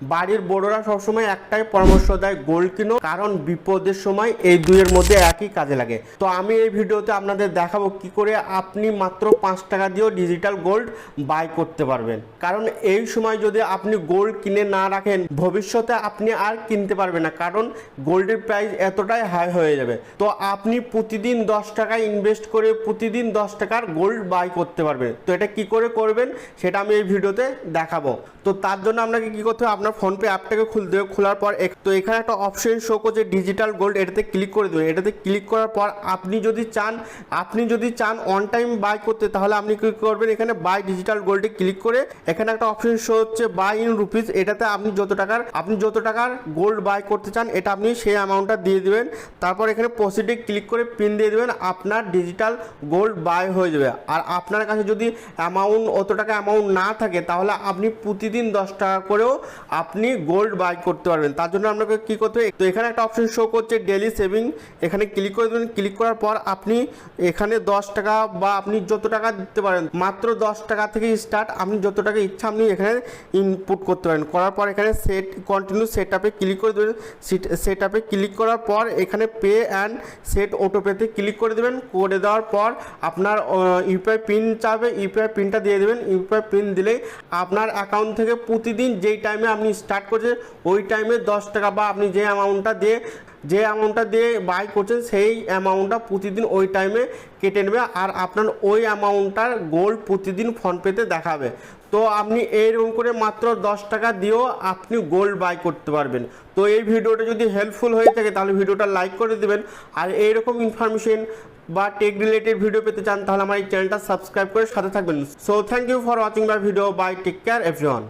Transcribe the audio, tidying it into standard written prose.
বাড়ির বড়রা সবসময় একটাই পরামর্শ দেয়, গোল্ড কিনো, কারণ বিপদের সময় এই দুইয়ের মধ্যে একই কাজে লাগে। তো আমি এই ভিডিওতে আপনাদের দেখাবো কি করে আপনি মাত্র 5 টাকা দিয়েও ডিজিটাল গোল্ড বাই করতে পারবেন। কারণ এই সময় যদি আপনি গোল্ড কিনে না রাখেন, ভবিষ্যতে আপনি আর কিনতে পারবেন না, কারণ গোল্ডের প্রাইস এতটাই হাই হয়ে যাবে। তো আপনি প্রতিদিন 10 টাকা ইনভেস্ট করে প্রতিদিন 10 টাকার গোল্ড বাই করতে পারবেন। তো এটা কি করে করবেন সেটা আমি এই ভিডিওতে দেখাবো। তো তার জন্য আপনাকে কি করতে হবে, আপনার ফোনপে অ্যাপটাকে খুলতে হবে। খোলার পর তো এখানে একটা অপশন শো করছে ডিজিটাল গোল্ড, এটাতে ক্লিক করে দেবেন। এটাতে ক্লিক করার পর আপনি যদি চান অন টাইম বাই করতে, তাহলে আপনি কি করবেন, এখানে বাই ডিজিটাল গোল্ডে ক্লিক করে এখানে একটা অপশন শো হচ্ছে বাই ইন রুপিস, এটাতে আপনি যত টাকার গোল্ড বাই করতে চান এটা আপনি সেই অ্যামাউন্টটা দিয়ে দিবেন। তারপর এখানে প্রসিডে ক্লিক করে পিন দিয়ে দেবেন, আপনার ডিজিটাল গোল্ড বাই হয়ে যাবে। আর আপনার কাছে যদি অত টাকা অ্যামাউন্ট না থাকে, তাহলে আপনি প্রতিদিন 10 টাকা করেও আপনি গোল্ড বাই করতে পারবেন। তার জন্য আপনাকে কি করতে হবে, তো এখানে একটা অপশন শো করছে ডেইলি সেভিং, এখানে ক্লিক করে দেবেন। ক্লিক করার পর আপনি এখানে 10 টাকা বা আপনি যত টাকা দিতে পারেন, মাত্র 10 টাকা থেকে স্টার্ট, আপনি যত টাকা ইচ্ছা আপনি এখানে ইনপুট করতে পারেন। করার পর এখানে কন্টিনিউ সেট আপে ক্লিক করে দেবেন। সেট আপে ক্লিক করার পর এখানে পে অ্যান্ড সেট অটোপেতে ক্লিক করে দেবেন। করে দেওয়ার পর আপনার ইউপিআই পিন চাবে, ইউপিআই পিনটা দিয়ে দেবেন। ইউপিআই পিন দিলেই আপনার অ্যাকাউন্ট থেকে প্রতিদিন যেই টাইমে আপনি স্টার্ট করছেন ওই টাইমে 10 টাকা বা আপনি যে অ্যামাউন্টটা দিয়ে বাই করছেন সেই অ্যামাউন্টটা প্রতিদিন ওই টাইমে কেটে নেবে, আর আপনার ওই অ্যামাউন্টটার গোল্ড প্রতিদিন ফোনপেতে দেখাবে। তো আপনি এইরকম করে মাত্র 10 টাকা দিয়েও আপনি গোল্ড বাই করতে পারবেন। তো এই ভিডিওটা যদি হেল্পফুল হয়ে থাকে তাহলে ভিডিওটা লাইক করে দেবেন। আর এইরকম ইনফরমেশন বা টেক রিলেটেড ভিডিও পেতে চান তাহলে আমার এই চ্যানেলটা সাবস্ক্রাইব করে সাথে থাকবেন। So thank you for watching my video. Bye, take care everyone.